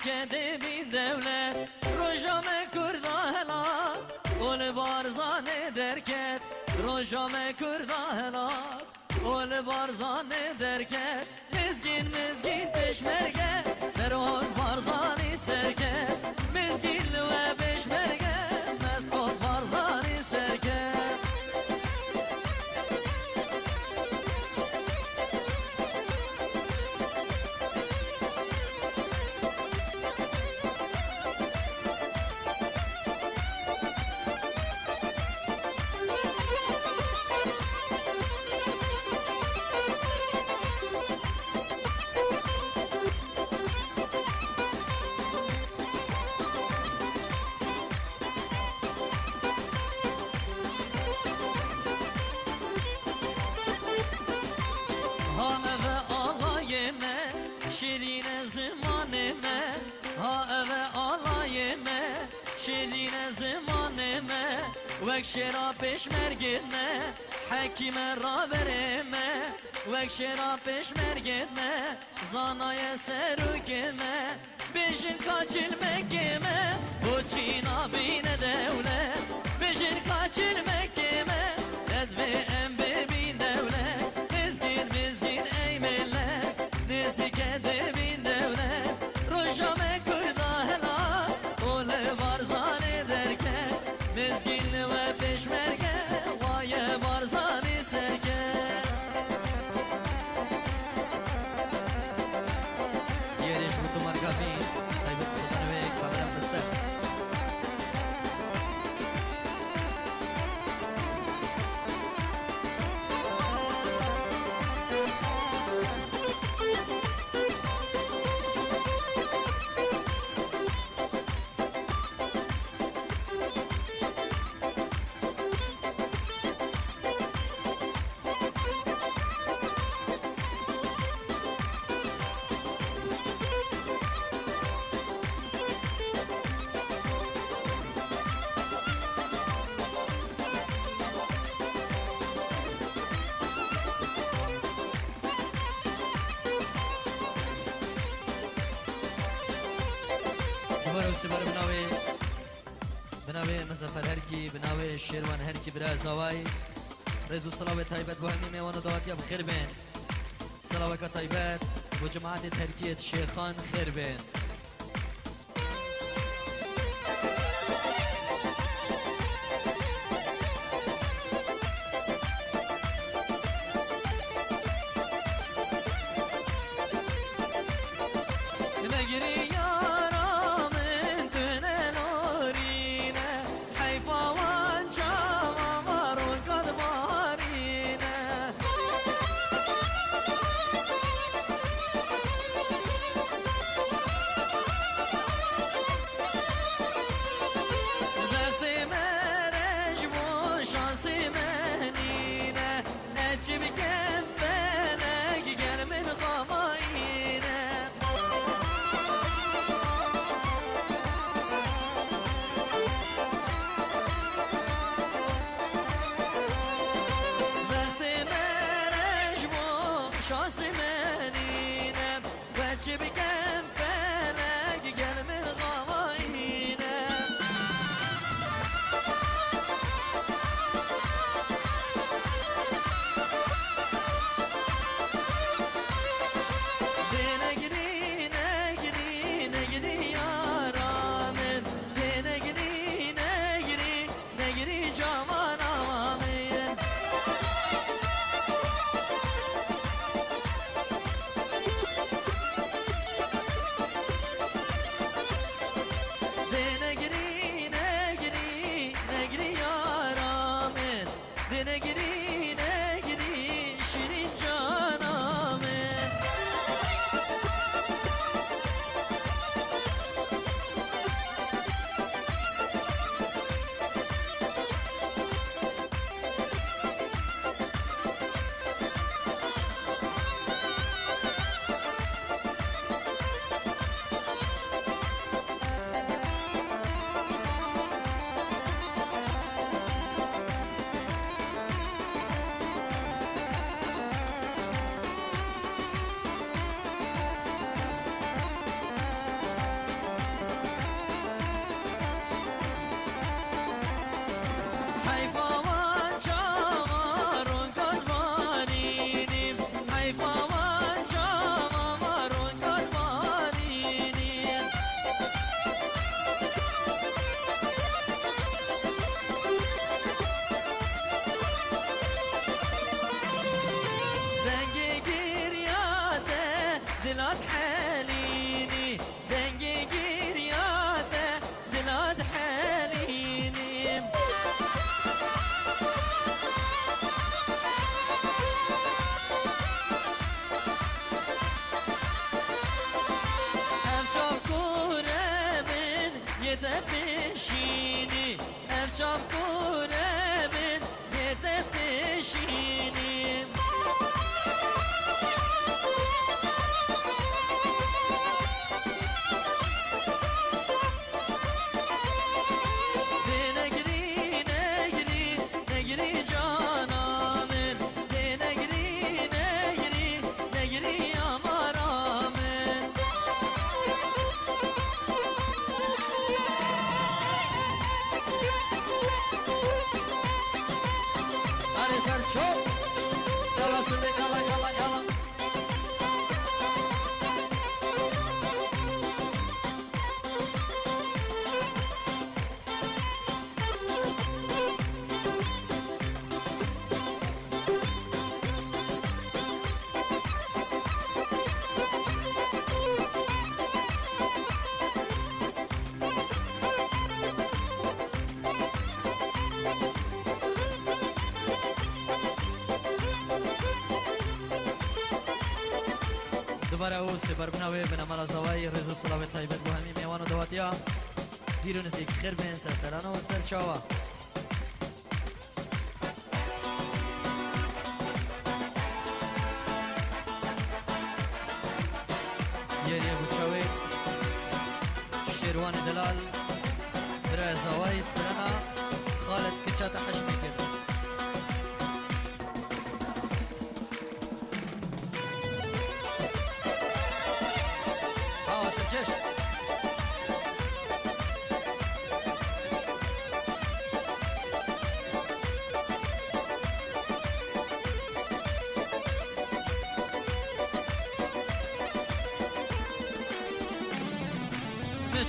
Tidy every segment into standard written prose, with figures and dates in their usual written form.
نزیکه بی دولت روژام کردا هلا اول بارزان درکت روژام کردا هلا اول بارزان درکت مزگین مزگین پشمرگه سرون بارزانی سرکت مزگین و پشمرگه مسکوت بارزانی سرکت شیرین زمان من ها اوه آلای من شیرین زمان من وک شرا پشمرگت من حکیم را بره من وک شرا پشمرگت من زانای سروک من بجن کاچل مکه من و چینا بین دولت بجن کاچل مکه من ادوه ام ببین دولت مزگین مزگین ای ملت نزیکه بین دولت روژام کردا هلا اول بارزانی درکت مزگین و پشمرگه وای بارزانی سرکت یریش بوتو مرکبی تایبت بودنوی کامرم بسته سبر بناوی مزفر هرکی بناوی شیروان هرکی برای زوای رزو صلاوی طایبت با همین میوان دواتی بخیر بین صلاوی که طایبت و جماعت ترکیت شیخان خیر بین بشینی افشام کنه من یه بشینی دوباره او سپر بناوی بنامال زوای رزو صلاوی طیبت بو همی میوان و دواتیا دیرو نزدیک خیر بین سرسران و سرچاوا یری بوچاوی شیروان دلال برای زوای سرنا خالد کچات حشمی کرد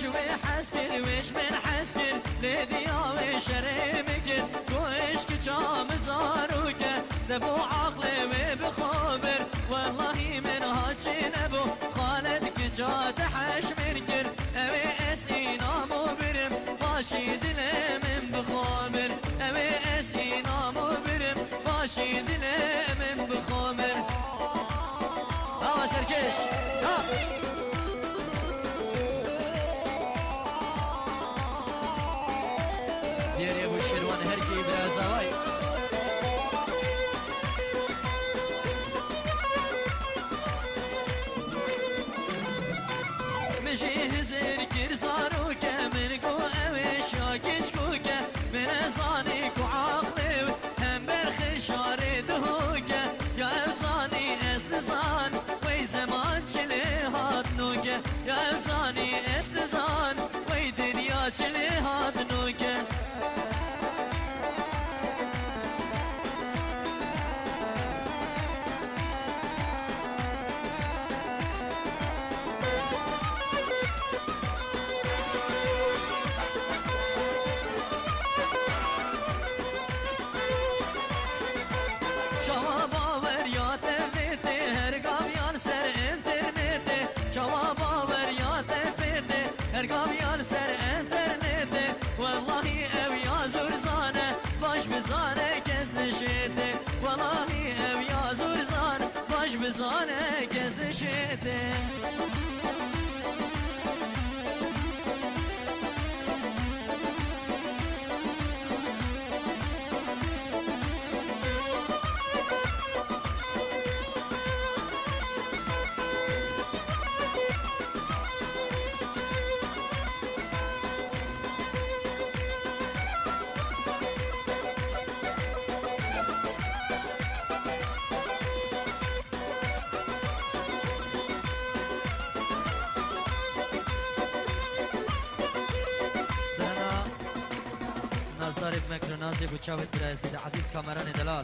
شوي حسكر ويش من حسكر لذي ويش ريمكر ويش كجام زاروك دبو عقلي وبخبر والله من هاتشي نبو خالد كجات حش منكر اوي اسئينا مبرم باشي دلي من بخبر اوي اسئينا مبرم باشي دلي من بخبر هوا سركش يا ابو الشروان هركي بلا زواي مشي هزر كرزاروك من قو اوي شاكيشكوك من ازانيك وعقلي هم برخشار دهوك يا ازاني استزان وي زمان چلي هاتنوك يا ازاني استزان وي دنيا چلي هاتنوك هرقامیان سر انترنته والله او یا زورزانه باش بزانه کس نشیته والله او یا زورزانه باش بزانه کس نشیته نازدار مکرونازی بچاوت برای عزیز کامران دلال